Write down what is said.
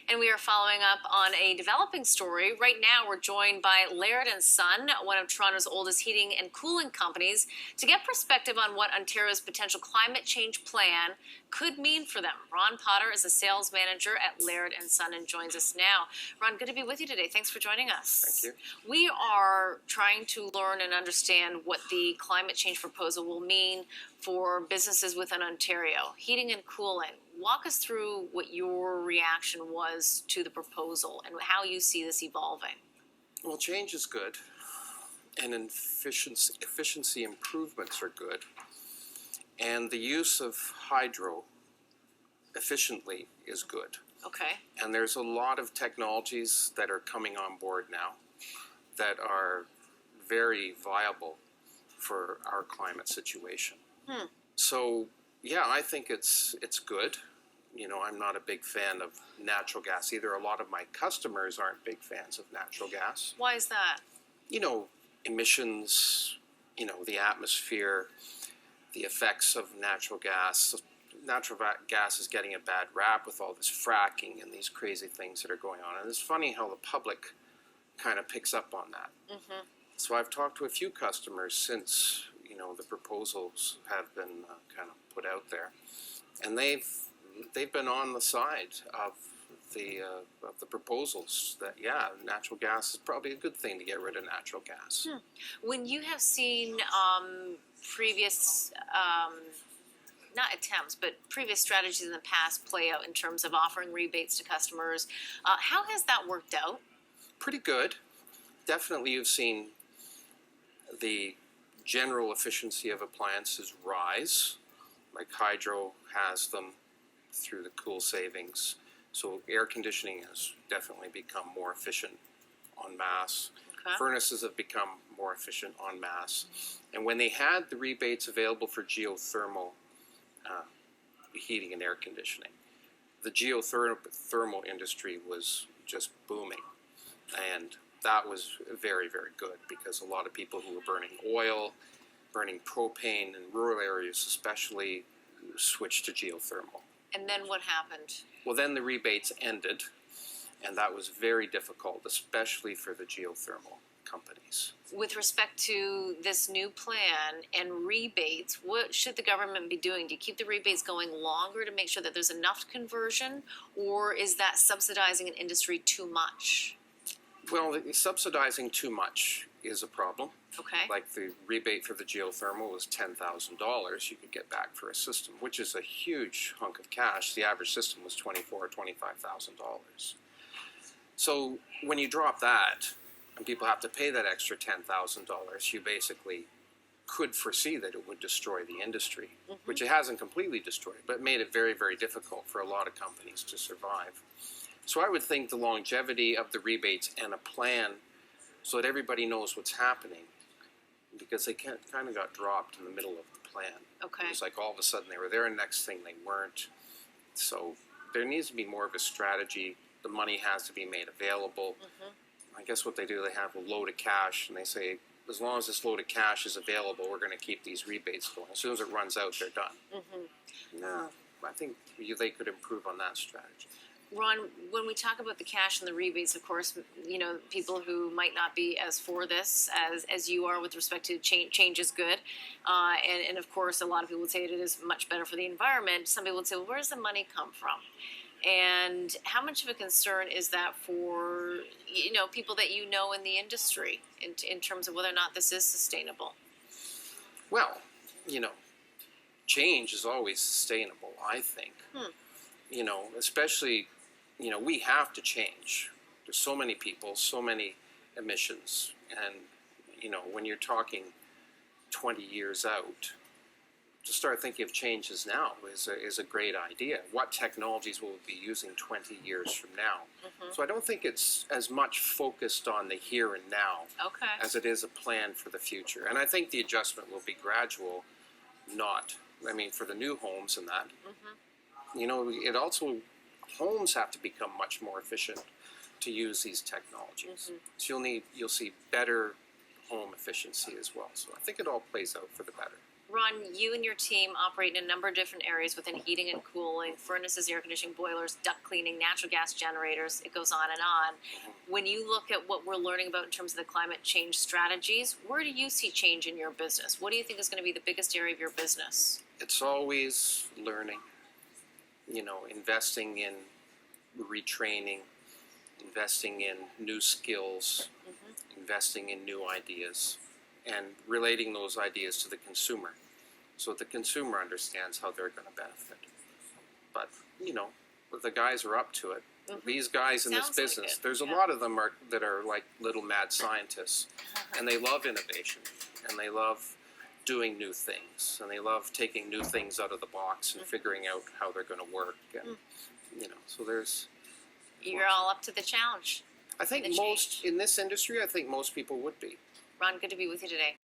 And we are following up on a developing story. Right now, we're joined by Laird Son, one of Toronto's oldest heating and cooling companies, to get perspective on what Ontario's potential climate change plan could mean for them. Ron Potter is a sales manager at Laird Son and joins us now. Ron, good to be with you today. Thanks for joining us. Thank you. We are trying to learn and understand what the climate change proposal will mean for businesses within Ontario. Heating and cooling. Walk us through what your reaction was to the proposal and how you see this evolving. Well, change is good, and efficiency improvements are good, and the use of hydro efficiently is good. Okay. And there's a lot of technologies that are coming on board now that are very viable for our climate situation. So, yeah, I think it's good. You know, I'm not a big fan of natural gas either. A lot of my customers aren't big fans of natural gas. Why is that? You know, emissions, you know, the atmosphere, the effects of natural gas. Natural gas is getting a bad rap with all this fracking and these crazy things that are going on. And it's funny how the public kind of picks up on that. Mm-hmm. So I've talked to a few customers since, you know, the proposals have been kind of put out there. And they've been on the side of the proposals that, yeah, natural gas is probably a good thing to get rid of natural gas. When you have seen previous, not attempts, but previous strategies in the past play out in terms of offering rebates to customers, how has that worked out? Pretty good. Definitely you've seen the general efficiency of appliances rise, like hydro has them through the cool savings. So air conditioning has definitely become more efficient en masse. Okay. Furnaces have become more efficient en masse. And when they had the rebates available for geothermal heating and air conditioning, the geothermal industry was just booming. And that was very, very good because a lot of people who were burning oil, burning propane in rural areas especially, switched to geothermal. And then what happened? Well, then the rebates ended, and that was very difficult, especially for the geothermal companies. With respect to this new plan and rebates, what should the government be doing? Do you keep the rebates going longer to make sure that there's enough conversion, or is that subsidizing an industry too much? Well, subsidizing too much is a problem. Okay. Like the rebate for the geothermal was $10,000 you could get back for a system, which is a huge hunk of cash. The average system was $24,000 or $25,000. So when you drop that, and people have to pay that extra $10,000, you basically could foresee that it would destroy the industry, which it hasn't completely destroyed, but made it very, very difficult for a lot of companies to survive. So I would think the longevity of the rebates and a plan so that everybody knows what's happening, because they kind of got dropped in the middle of the plan. Okay. It was like all of a sudden they were there and next thing they weren't. So there needs to be more of a strategy. The money has to be made available. I guess what they do, they have a load of cash and they say, as long as this load of cash is available, we're going to keep these rebates going. As soon as it runs out, they're done. No, I think they could improve on that strategy. Ron, when we talk about the cash and the rebates, of course, you know, people who might not be as for this as you are with respect to change is good. And of course, a lot of people would say it is much better for the environment. Some people would say, well, where does the money come from? And how much of a concern is that for, you know, people that you know in the industry in terms of whether or not this is sustainable? Well, you know, change is always sustainable, I think. You know, especially, you know, we have to change. There's so many people, so many emissions. And, you know, when you're talking 20 years out, to start thinking of changes now is a great idea. What technologies will we be using 20 years from now? So I don't think it's as much focused on the here and now as it is a plan for the future. And I think the adjustment will be gradual, not, I mean, for the new homes and that. You know, it also, homes have to become much more efficient to use these technologies. So you'll see better home efficiency as well. So I think it all plays out for the better. Ron, you and your team operate in a number of different areas within heating and cooling, furnaces, air conditioning, boilers, duct cleaning, natural gas generators. It goes on and on. When you look at what we're learning about in terms of the climate change strategies, where do you see change in your business? What do you think is going to be the biggest area of your business? It's always learning, investing in retraining, investing in new skills, investing in new ideas, and relating those ideas to the consumer so that the consumer understands how they're going to benefit. But, the guys are up to it. These guys in this Sounds like business, it. there's a Yeah. lot of them that are like little mad scientists, and they love innovation, and they love doing new things, and they love taking new things out of the box and figuring out how they're going to work, and so there's. You're all up to the challenge. I think The most in this industry, I think most people would be. Ron, good to be with you today.